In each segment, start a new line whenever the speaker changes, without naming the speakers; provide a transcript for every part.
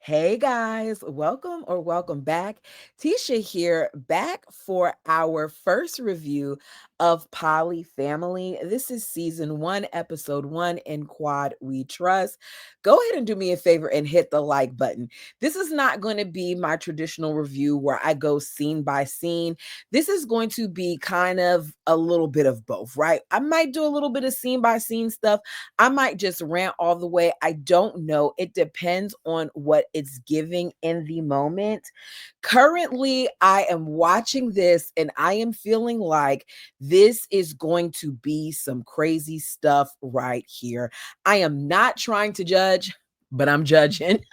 Hey guys, welcome or welcome back. Tisha here, back for our first review of PolyFamily. This is season 1, episode 1 in Quad We Trust. Go ahead and do me a favor and hit the like button. This is not going to be my traditional review where I go scene by scene. This is going to be kind of a little bit of both, right? I might do a little bit of scene by scene stuff. I might just rant all the way. I don't know. It depends on what it's giving in the moment. Currently, I am watching this and I am feeling like this is going to be some crazy stuff right here. I am not trying to judge, but I'm judging.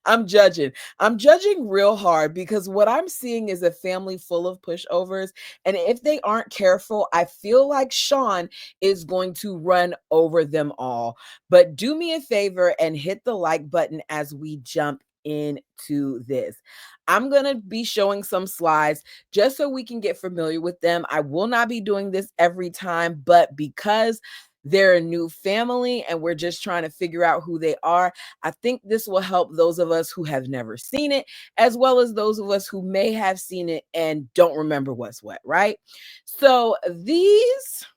I'm judging. I'm judging real hard because what I'm seeing is a family full of pushovers. And if they aren't careful, I feel like Shawn is going to run over them all. But do me a favor and hit the like button as we jump into this. I'm going to be showing some slides just so we can get familiar with them. I will not be doing this every time, but because they're a new family and we're just trying to figure out who they are, I think this will help those of us who have never seen it, as well as those of us who may have seen it and don't remember what's what, right? So these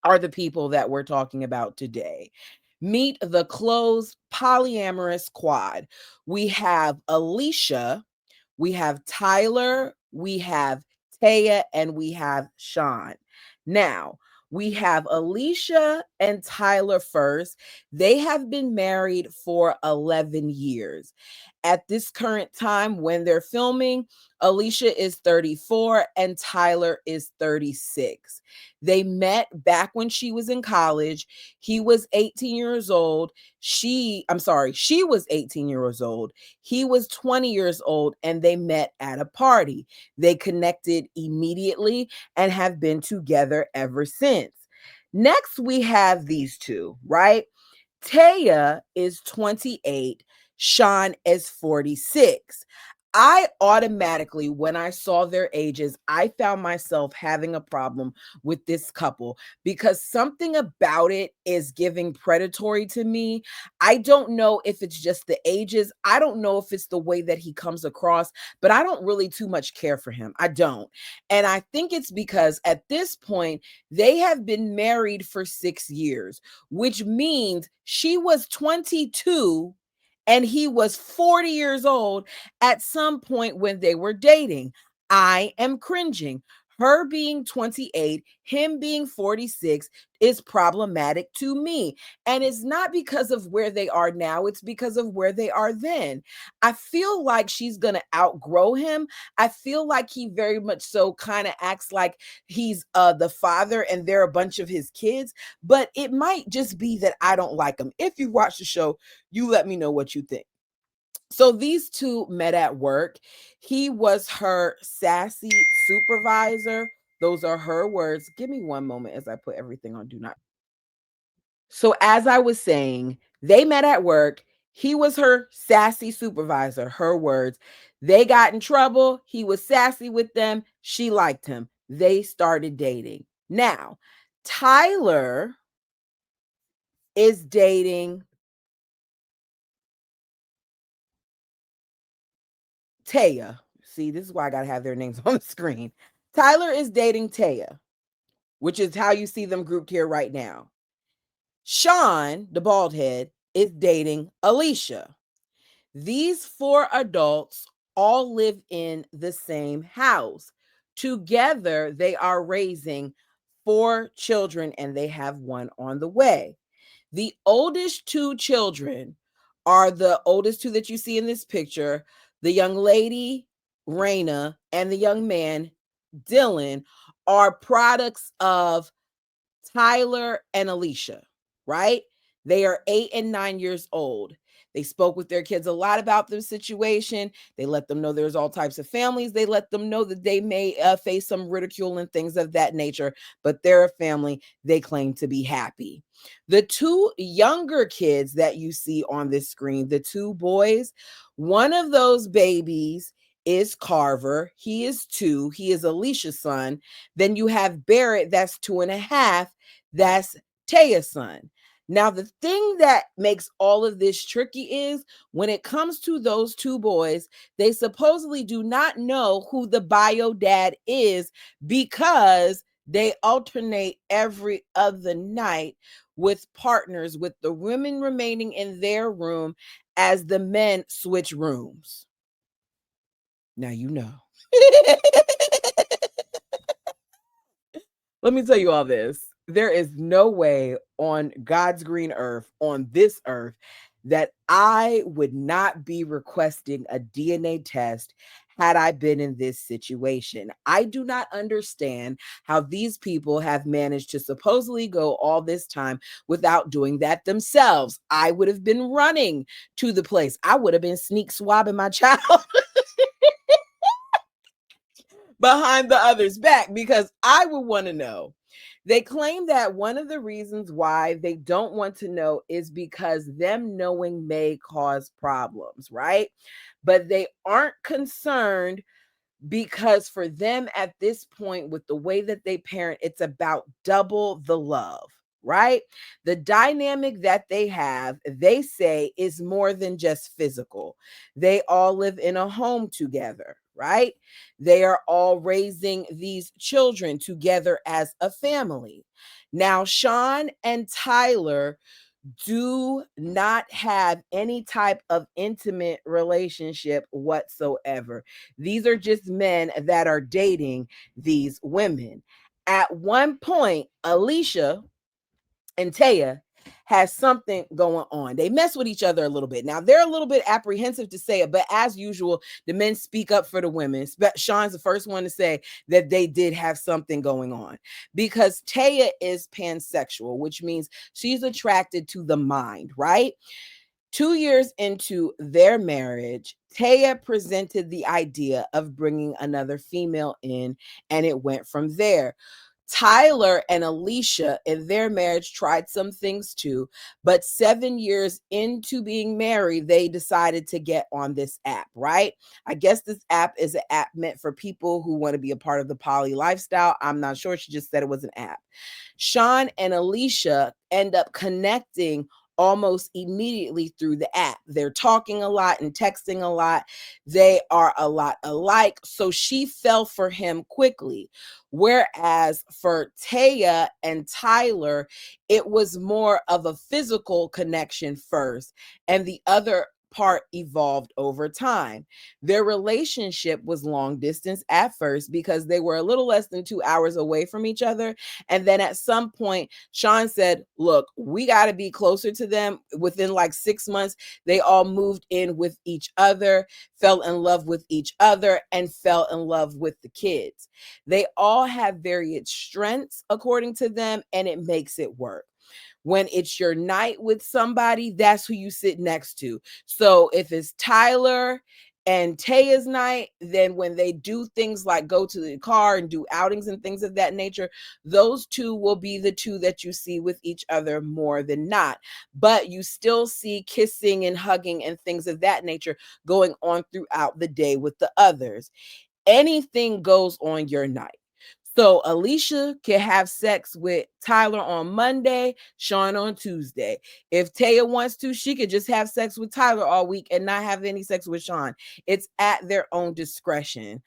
are the people that we're talking about today. Meet the closed polyamorous quad. We have Alicia, we have Tyler, we have Taya, and we have Shawn. Now, we have Alicia and Tyler first. They have been married for 11 years. At this current time, when they're filming, Alicia is 34 and Tyler is 36. They met back when she was in college. He was 18 years old. She was 18 years old. He was 20 years old, and they met at a party. They connected immediately and have been together ever since. Next, we have these two, right? Taya is 28, Shawn is 46. I automatically, when I saw their ages, I found myself having a problem with this couple because something about it is giving predatory to me. I don't know if it's just the ages. I don't know if it's the way that he comes across, but I don't really too much care for him. I don't. And I think it's because at this point, they have been married for 6 years, which means she was 22 and he was 40 years old at some point when they were dating. I am cringing. Her being 28, him being 46 is problematic to me. And it's not because of where they are now, it's because of where they are then. I feel like she's going to outgrow him. I feel like he very much so kind of acts like he's the father and they're a bunch of his kids, but it might just be that I don't like him. If you watch the show, you let me know what you think. So these two met at work. He was her sassy supervisor. Those are her words. Give me one moment as I put everything on do not. So as I was saying, they met at work. He was her sassy supervisor, her words. They got in trouble. He was sassy with them. She liked him. They started dating. Now, Tyler is dating Taya. See, this is why I got to have their names on the screen. Tyler is dating Taya, which is how you see them grouped here right now. Shawn, the bald head, is dating Alicia. These four adults all live in the same house. Together, they are raising four children and they have one on the way. The oldest two children are the oldest two that you see in this picture. The young lady, Raina, and the young man, Dylan, are products of Tyler and Alicia, right? They are 8 and 9 years old. They spoke with their kids a lot about the situation. They let them know there's all types of families. They let them know that they may face some ridicule and things of that nature, but they're a family. They claim to be happy. The two younger kids that you see on this screen, the two boys, one of those babies is Carver. He is 2. He is Alicia's son. Then you have Barrett, that's 2.5. That's Taya's son. Now, the thing that makes all of this tricky is when it comes to those two boys, they supposedly do not know who the bio dad is because they alternate every other night with partners, with the women remaining in their room as the men switch rooms. Now, you know. Let me tell you all this. There is no way on God's green earth, on this earth, that I would not be requesting a DNA test had I been in this situation. I do not understand how these people have managed to supposedly go all this time without doing that themselves. I would have been running to the place. I would have been sneak swabbing my child behind the other's back because I would want to know. They claim that one of the reasons why they don't want to know is because them knowing may cause problems, right? But they aren't concerned because for them at this point, with the way that they parent, it's about double the love, right? The dynamic that they have, they say, is more than just physical. They all live in a home together, right? They are all raising these children together as a family. Now, Shawn and Tyler do not have any type of intimate relationship whatsoever. These are just men that are dating these women. At one point, Alicia and Taya has something going on. They mess with each other a little bit. Now, they're a little bit apprehensive to say it, but as usual, the men speak up for the women. Shawn's the first one to say that they did have something going on because Taya is pansexual, which means she's attracted to the mind, right? 2 years into their marriage, Taya presented the idea of bringing another female in, and it went from there. Tyler and Alicia in their marriage tried some things too, but 7 years into being married, they decided to get on this app, right? I guess this app is an app meant for people who want to be a part of the poly lifestyle. I'm not sure. She just said it was an app. Shawn and Alicia end up connecting almost immediately through the app. They're talking a lot and texting a lot. They are a lot alike. So she fell for him quickly. Whereas for Taya and Tyler, it was more of a physical connection first, and the other part evolved over time. Their relationship was long distance at first because they were a little less than 2 hours away from each other. And then at some point, Shawn said, look, we got to be closer to them. Within like 6 months, they all moved in with each other, fell in love with each other, and fell in love with the kids. They all have varied strengths according to them, and it makes it work. When it's your night with somebody, that's who you sit next to. So if it's Tyler and Taya's night, then when they do things like go to the car and do outings and things of that nature, those two will be the two that you see with each other more than not. But you still see kissing and hugging and things of that nature going on throughout the day with the others. Anything goes on your night. So Alicia can have sex with Tyler on Monday, Shawn on Tuesday. If Taya wants to, she could just have sex with Tyler all week and not have any sex with Shawn. It's at their own discretion.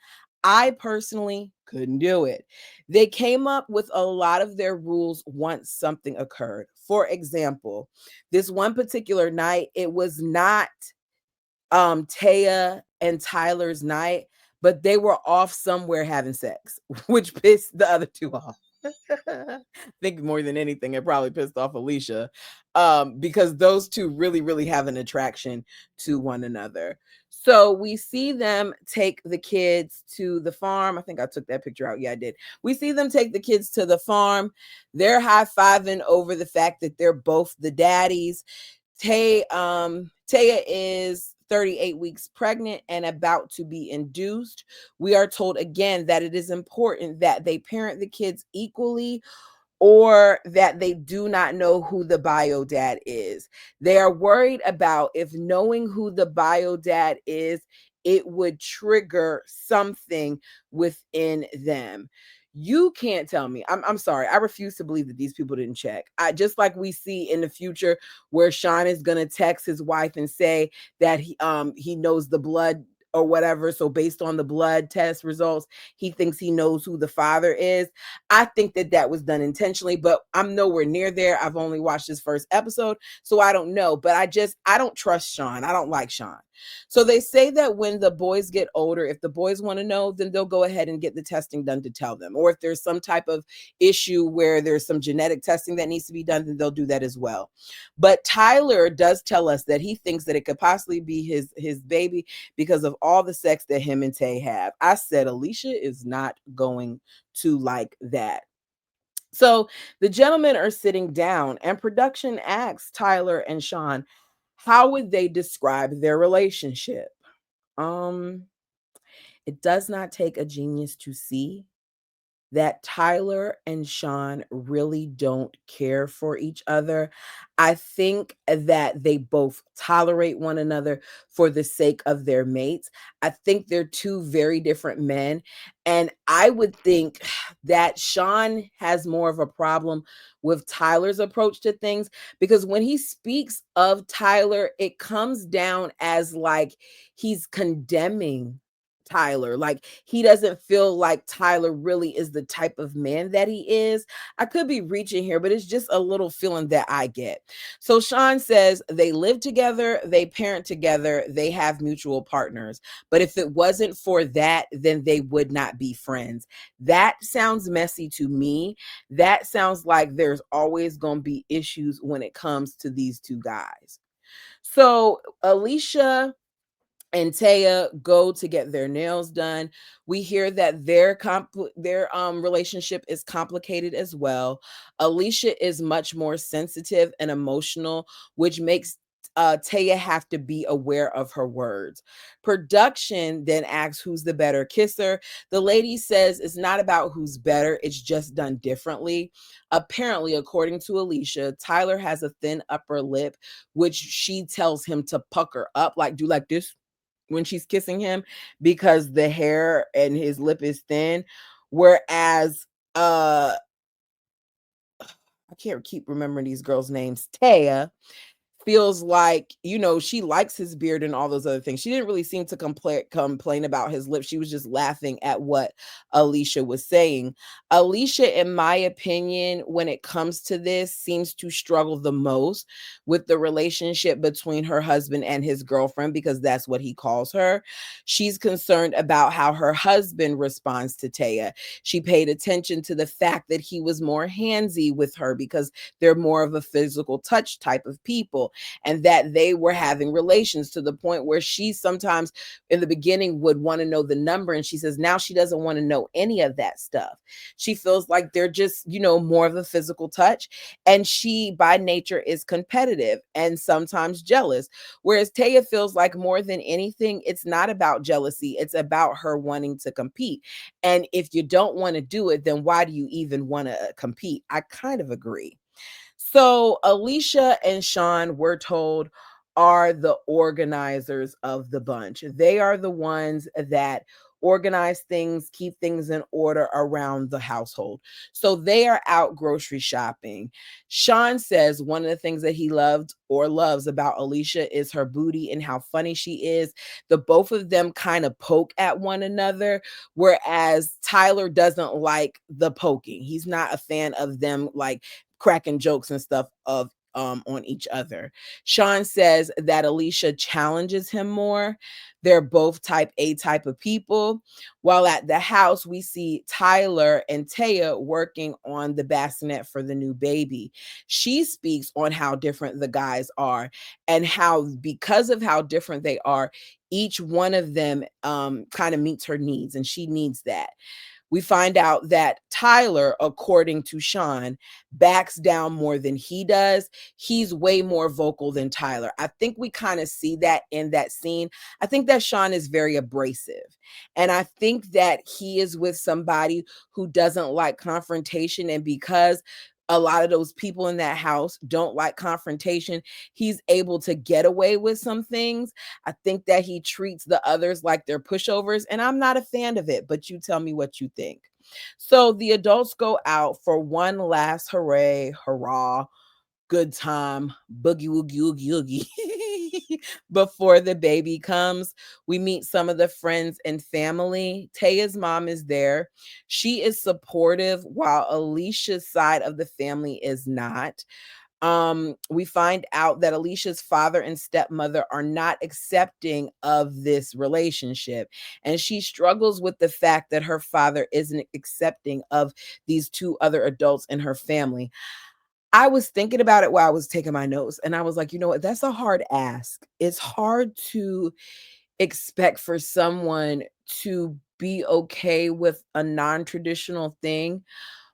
I personally couldn't do it. They came up with a lot of their rules once something occurred. For example, this one particular night, it was not Taya and Tyler's night, but they were off somewhere having sex, which pissed the other two off. I think more than anything, it probably pissed off Alicia, because those two really, really have an attraction to one another. So we see them take the kids to the farm. I think I took that picture out. Yeah, I did. We see them take the kids to the farm. They're high-fiving over the fact that they're both the daddies. Taya is 38 weeks pregnant and about to be induced. We are told again that it is important that they parent the kids equally or that they do not know who the bio dad is. They are worried about if knowing who the bio dad is, it would trigger something within them. You can't tell me. I'm sorry. I refuse to believe that these people didn't check. I just like we see in the future where Shawn is gonna text his wife and say that he knows the blood or whatever. So based on the blood test results, he thinks he knows who the father is. I think that that was done intentionally, but I'm nowhere near there. I've only watched this first episode, so I don't know. But I don't trust Shawn. I don't like Shawn. So they say that when the boys get older, if the boys want to know, then they'll go ahead and get the testing done to tell them. Or if there's some type of issue where there's some genetic testing that needs to be done, then they'll do that as well. But Tyler does tell us that he thinks that it could possibly be his baby because of all the sex that him and Tay have. I said Alicia is not going to like that. So the gentlemen are sitting down, and production asks Tyler and Shawn, how would they describe their relationship? Um, it does not take a genius to see that Tyler and Shawn really don't care for each other. I think that they both tolerate one another for the sake of their mates. I think they're two very different men. And I would think that Shawn has more of a problem with Tyler's approach to things because when he speaks of Tyler, it comes down as like he's condemning Tyler. Like he doesn't feel like Tyler really is the type of man that he is. I could be reaching here, but it's just a little feeling that I get. So Shawn says they live together, they parent together, they have mutual partners. But if it wasn't for that, then they would not be friends. That sounds messy to me. That sounds like there's always going to be issues when it comes to these two guys. So Alicia and Taya go to get their nails done. We hear that their relationship is complicated as well. Alicia is much more sensitive and emotional, which makes Taya have to be aware of her words. Production then asks who's the better kisser. The lady says it's not about who's better, it's just done differently. Apparently, according to Alicia, Tyler has a thin upper lip, which she tells him to pucker up, like do like this when she's kissing him because the hair and his lip is thin. Whereas I can't keep remembering these girls' names. Taya feels like, she likes his beard and all those other things. She didn't really seem to complain about his lips. She was just laughing at what Alicia was saying. Alicia, in my opinion, when it comes to this, seems to struggle the most with the relationship between her husband and his girlfriend because that's what he calls her. She's concerned about how her husband responds to Taya. She paid attention to the fact that he was more handsy with her because they're more of a physical touch type of people, and that they were having relations to the point where she sometimes in the beginning would want to know the number, and she says now she doesn't want to know any of that stuff. She feels like they're just, more of a physical touch, and she by nature is competitive and sometimes jealous, whereas Taya feels like more than anything it's not about jealousy, it's about her wanting to compete. And if you don't want to do it, then why do you even want to compete? I kind of agree. So Alicia and Shawn, we're told, are the organizers of the bunch. They are the ones that organize things, keep things in order around the household. So they are out grocery shopping. Shawn says one of the things that he loved or loves about Alicia is her booty and how funny she is. The both of them kind of poke at one another, whereas Tyler doesn't like the poking. He's not a fan of them like cracking jokes and stuff of on each other. Shawn says that Alicia challenges him more. They're both type A type of people. While at the house, we see Tyler and Taya working on the bassinet for the new baby. She speaks on how different the guys are and how, because of how different they are, each one of them kind of meets her needs, and she needs that. We find out that Tyler, according to Shawn, backs down more than he does. He's way more vocal than Tyler. I think we kind of see that in that scene. I think that Shawn is very abrasive. And I think that he is with somebody who doesn't like confrontation. And because a lot of those people in that house don't like confrontation, he's able to get away with some things. I think that he treats the others like they're pushovers, and I'm not a fan of it, but you tell me what you think. So the adults go out for one last hooray, hurrah, good time, boogie woogie oogie oogie before the baby comes. We meet some of the friends and family. Taya's mom is there. She is supportive while Alicia's side of the family is not. We find out that Alicia's father and stepmother are not accepting of this relationship, and she struggles with the fact that her father isn't accepting of these two other adults in her family. I was thinking about it while I was taking my notes, and I was like, you know what? That's a hard ask. It's hard to expect for someone to be okay with a non-traditional thing.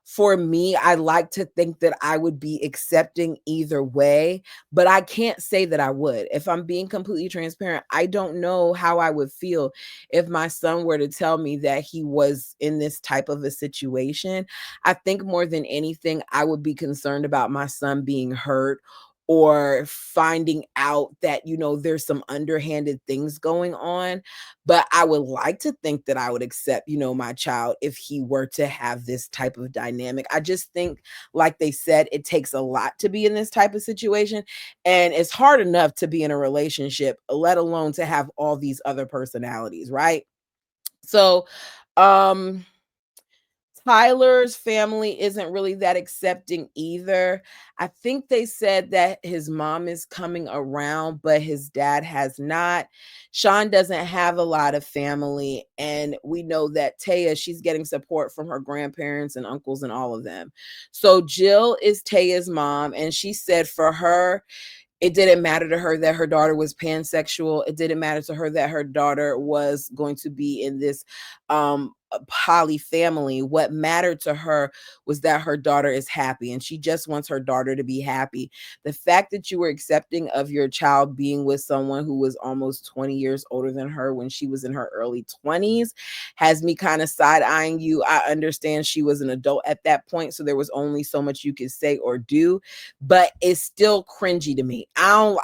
For me, I like to think that I would be accepting either way, but I can't say that I would. If I'm being completely transparent, I don't know how I would feel if my son were to tell me that he was in this type of a situation. I think more than anything, I would be concerned about my son being hurt or finding out that, there's some underhanded things going on. But I would like to think that I would accept, my child if he were to have this type of dynamic. I just think, like they said, it takes a lot to be in this type of situation. And it's hard enough to be in a relationship, let alone to have all these other personalities, right? So, um, Tyler's family isn't really that accepting either. I think they said that his mom is coming around, but his dad has not. Shawn doesn't have a lot of family, and we know that Taya, she's getting support from her grandparents and uncles and all of them. So Jill is Taya's mom, and she said for her, it didn't matter to her that her daughter was pansexual. It didn't matter to her that her daughter was going to be in this poly family. What mattered to her was that her daughter is happy, and she just wants her daughter to be happy. The fact that you were accepting of your child being with someone who was almost 20 years older than her when she was in her early 20s has me kind of side eyeing you. I understand she was an adult at that point, so there was only so much you could say or do, but it's still cringy to me. I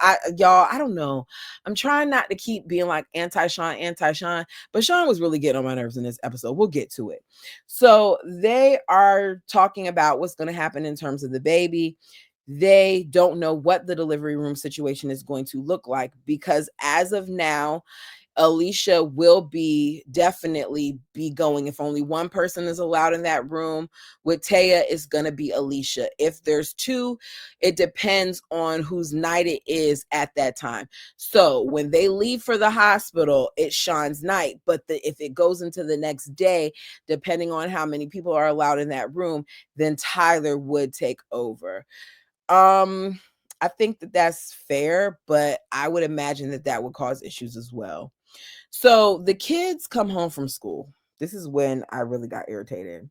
don't know. I'm trying not to keep being like anti Shawn, but Shawn was really getting on my nerves in this episode. We'll get to it. So they are talking about what's going to happen in terms of the baby. They don't know what the delivery room situation is going to look like because as of now, Alicia will be definitely be going. If only one person is allowed in that room with Taya, it's going to be Alicia. If there's two, it depends on whose night it is at that time. So when they leave for the hospital, it's Shawn's night. But if it goes into the next day, depending on how many people are allowed in that room, then Tyler would take over. Um, I think that that's fair, but I would imagine that that would cause issues as well. So the kids come home from school. This is when I really got irritated.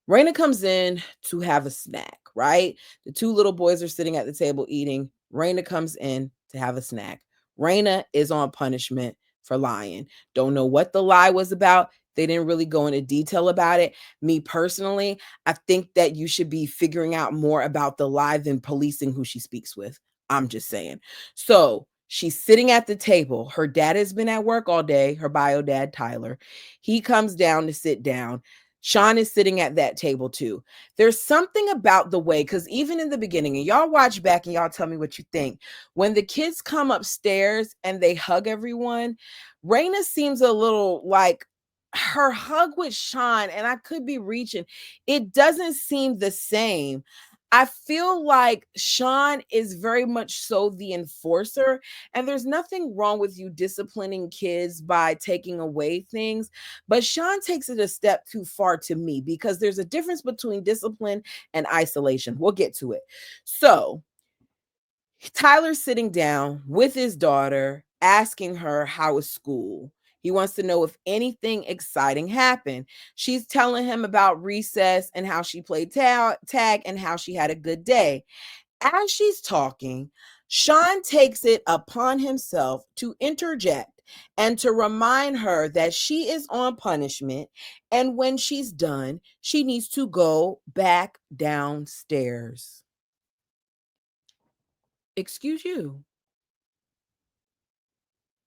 Raina comes in to have a snack, right? The two little boys are sitting at the table eating. Raina comes in to have a snack. Raina is on punishment for lying. Don't know what the lie was about. They didn't really go into detail about it. Me personally, I think that you should be figuring out more about the lie than policing who she speaks with. I'm just saying. So she's sitting at the table. Her dad has been at work all day, her bio dad, Tyler. He comes down to sit down. Shawn is sitting at that table too. There's something about the way, because even in the beginning, and y'all watch back and y'all tell me what you think. When the kids come upstairs and they hug everyone, Raina seems a little like her hug with Shawn, and I could be reaching, it doesn't seem the same. I feel like Shawn is very much so the enforcer, and there's nothing wrong with you disciplining kids by taking away things. But Shawn takes it a step too far to me because there's a difference between discipline and isolation. We'll get to it. So, Tyler's sitting down with his daughter, asking her how is school. He wants to know if anything exciting happened. She's telling him about recess and how she played tag and how she had a good day. As she's talking, Shawn takes it upon himself to interject and to remind her that she is on punishment. And when she's done, she needs to go back downstairs. Excuse you.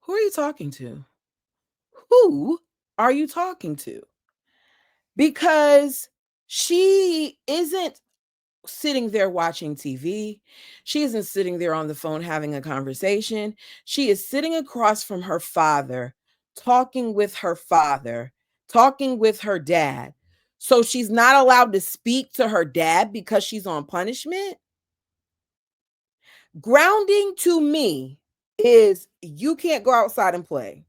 Who are you talking to? Who are you talking to? because she isn't sitting there watching TV. She isn't sitting there on the phone having a conversation. She is sitting across from her father, talking with her father, talking with her dad. So she's not allowed to speak to her dad because she's on punishment. Grounding to me is you can't go outside and play.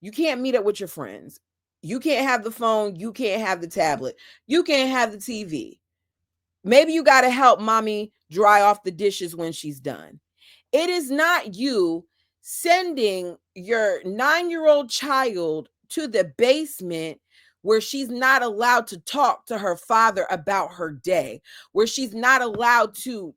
You can't meet up with your friends. You can't have the phone. You can't have the tablet. You can't have the TV. Maybe you got to help mommy dry off the dishes when she's done. It is not you sending your 9-year-old child to the basement where she's not allowed to talk to her father about her day, where she's not allowed to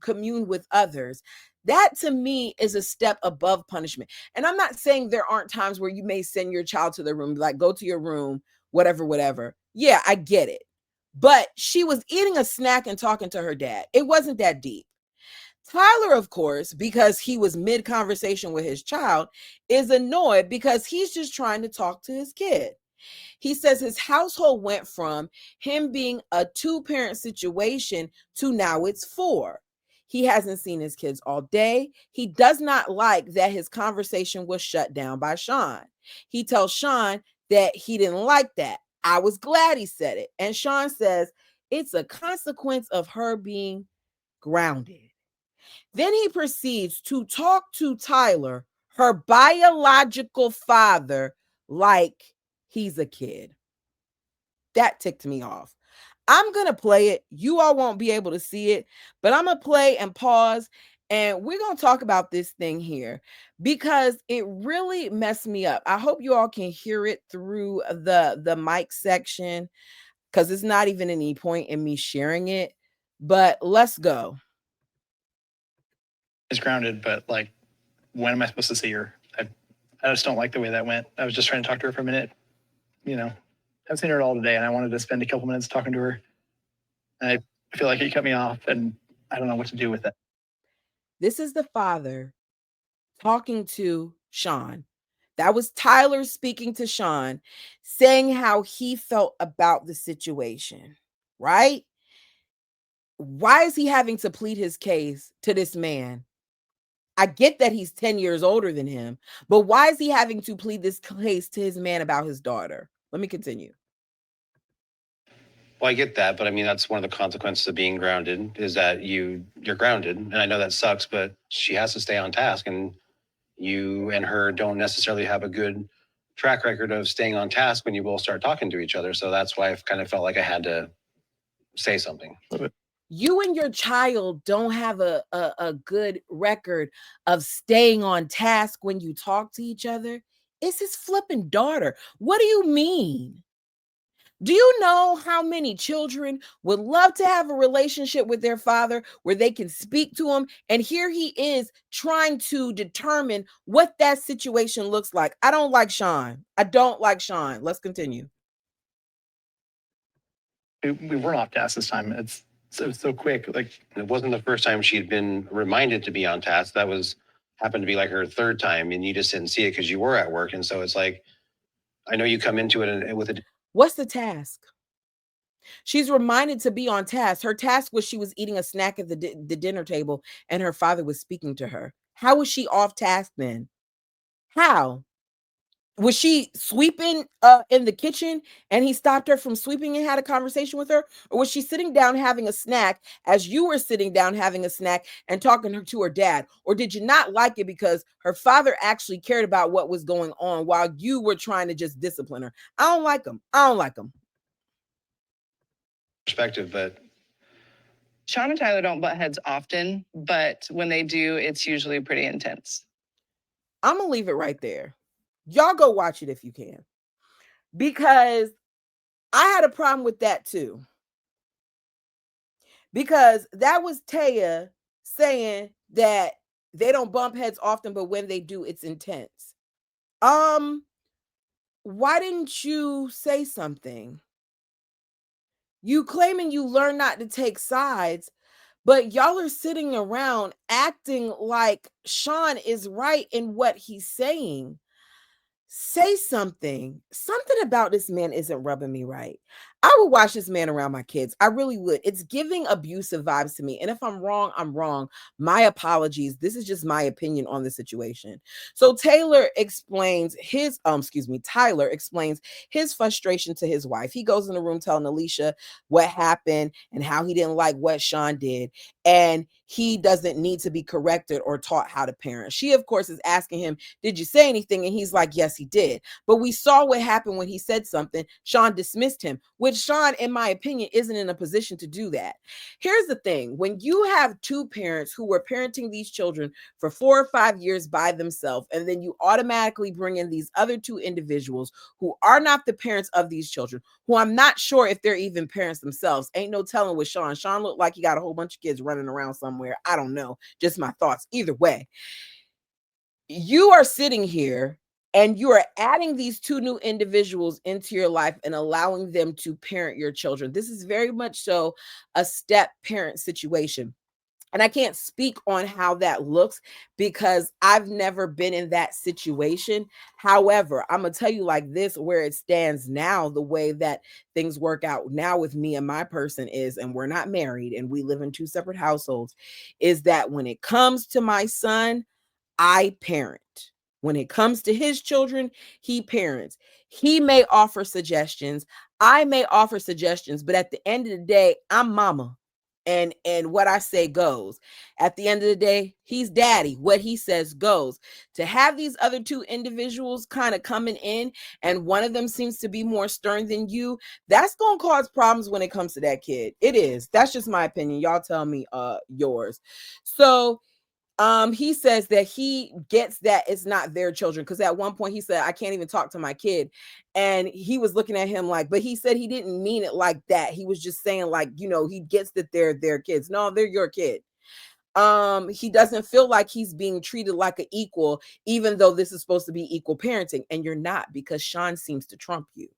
commune with others. That to me is a step above punishment. And I'm not saying there aren't times where you may send your child to the room, like go to your room, whatever, whatever. Yeah, I get it. But she was eating a snack and talking to her dad. It wasn't that deep. Tyler, of course, because he was mid conversation with his child, is annoyed because he's just trying to talk to his kid. He says his household went from him being a 2-parent situation to now it's 4. He hasn't seen his kids all day. He does not like that his conversation was shut down by Shawn. He tells Shawn that he didn't like that. I was glad he said it. And Shawn says it's a consequence of her being grounded. Then he proceeds to talk to Tyler, her biological father, like he's a kid. That ticked me off. I'm going to play it. You all won't be able to see it, but I'm going to play and pause, and we're going to talk about this thing here because it really messed me up. I hope you all can hear it through the mic section because it's not even any point in me sharing it, but let's go.
Is grounded, but like, when am I supposed to see her? I just don't like the way that went. I was just trying to talk to her for a minute. You know, I've seen her all today, and I wanted to spend a couple minutes talking to her. And I feel like he cut me off, and I don't know what to do with it.
This is the father talking to Shawn. That was Tyler speaking to Shawn, saying how he felt about the situation, right? Why is he having to plead his case to this man? I get that he's 10 years older than him, but why is he having to plead this case to his man about his daughter? Let me continue.
Well, I get that, but I mean that's one of the consequences of being grounded is that you're grounded, and I know that sucks, but she has to stay on task, and you and her don't necessarily have a good track record of staying on task when you both start talking to each other. So that's why I've kind of felt like I had to say something.
You and your child don't have a good record of staying on task when you talk to each other. It's his flipping daughter. What do you mean? Do you know how many children would love to have a relationship with their father where they can speak to him? And here he is trying to determine what that situation looks like. I don't like Shawn. I don't like Shawn. Let's continue.
We weren't off task this time. It was so quick. Like,
And it wasn't the first time she'd been reminded to be on task. That was happened to be like her third time, and you just didn't see it because you were at work. And so it's like, I know you come into it with a
What's the task? She's reminded to be on task. Her task was she was eating a snack at the dinner table and her father was speaking to her. How was she off task then? How? Was she sweeping in the kitchen and he stopped her from sweeping and had a conversation with her? Or was she sitting down having a snack as you were sitting down having a snack and talking to her dad? Or did you not like it because her father actually cared about what was going on while you were trying to just discipline her? I don't like them. I don't like them.
perspective, but
Shawn and Tyler don't butt heads often, but when they do, it's usually pretty intense.
I'm going to leave it right there. Y'all go watch it if you can. Because I had a problem with that too. Because that was Taya saying that they don't bump heads often, but when they do, it's intense. Why didn't you say something? You claiming you learn not to take sides, but y'all are sitting around acting like Shawn is right in what he's saying. say something. Something about this man isn't rubbing me right. I would watch this man around my kids. I really would. It's giving abusive vibes to me. And if I'm wrong, I'm wrong. My apologies. This is just my opinion on the situation. So Tyler explains his frustration to his wife. He goes in the room telling Alicia what happened and how he didn't like what Shawn did. And he doesn't need to be corrected or taught how to parent. She, of course, is asking him, did you say anything? And he's like, yes, he did. But we saw what happened when he said something. Shawn dismissed him, which Shawn, in my opinion, isn't in a position to do that. Here's the thing. When you have two parents who were parenting these children for 4 or 5 years by themselves, and then you automatically bring in these other two individuals who are not the parents of these children, who I'm not sure if they're even parents themselves. Ain't no telling with Shawn. Shawn looked like he got a whole bunch of kids running around somewhere. I don't know. Just my thoughts. Either way, you are sitting here and you are adding these two new individuals into your life and allowing them to parent your children. This is very much so a step parent situation. And I can't speak on how that looks because I've never been in that situation. However, I'm going to tell you like this, where it stands now, the way that things work out now with me and my person is, and we're not married and we live in two separate households, is that when it comes to my son, I parent. When it comes to his children, he parents. He may offer suggestions. I may offer suggestions, but at the end of the day, I'm mama. And what I say goes. At the end of the day, he's daddy. What he says goes. To have these other two individuals kind of coming in and one of them seems to be more stern than you, that's going to cause problems when it comes to that kid. It is. That's just my opinion. Y'all tell me yours. So he says that he gets that it's not their children, because at one point he said, I can't even talk to my kid. And he was looking at him like, but he said he didn't mean it like that. He was just saying, like, he gets that they're their kids. No, they're your kid. He doesn't feel like he's being treated like an equal, even though this is supposed to be equal parenting, and you're not, because Shawn seems to trump you.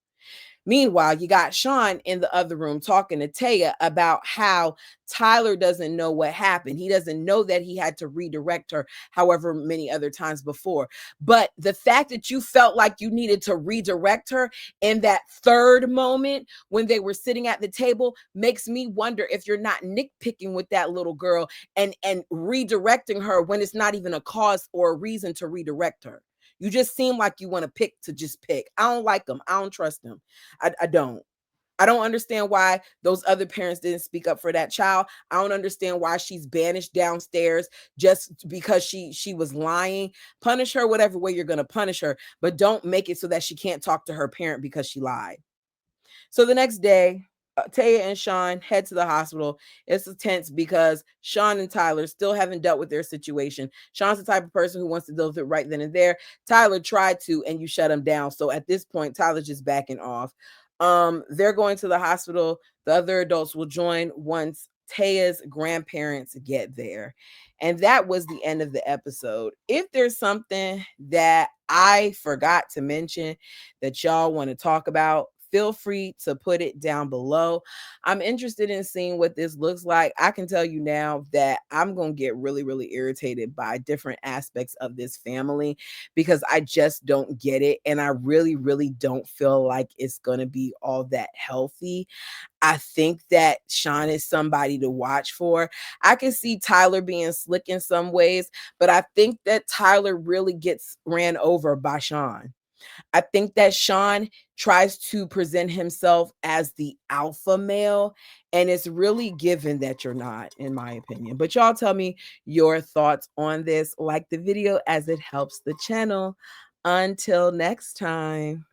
Meanwhile, you got Shawn in the other room talking to Taya about how Tyler doesn't know what happened. He doesn't know that he had to redirect her however many other times before. But the fact that you felt like you needed to redirect her in that third moment when they were sitting at the table makes me wonder if you're not nitpicking with that little girl and redirecting her when it's not even a cause or a reason to redirect her. You just seem like you want to pick to just pick. I don't like them. I don't trust them. I don't. I don't understand why those other parents didn't speak up for that child. I don't understand why she's banished downstairs just because she was lying. Punish her whatever way you're going to punish her, but don't make it so that she can't talk to her parent because she lied. So the next day, Taya and Shawn head to the hospital. It's tense because Shawn and Tyler still haven't dealt with their situation. Shawn's the type of person who wants to deal with it right then and there. Tyler tried to, and you shut him down. So at this point, Tyler's just backing off. They're going to the hospital. The other adults will join once Taya's grandparents get there. And that was the end of the episode. If there's something that I forgot to mention that y'all want to talk about, feel free to put it down below. I'm interested in seeing what this looks like. I can tell you now that I'm going to get really, really irritated by different aspects of this family because I just don't get it. And I really, really don't feel like it's going to be all that healthy. I think that Shawn is somebody to watch for. I can see Tyler being slick in some ways, but I think that Tyler really gets ran over by Shawn. I think that Shawn tries to present himself as the alpha male, and it's really given that you're not, in my opinion. But y'all tell me your thoughts on this. Like the video as it helps the channel. Until next time.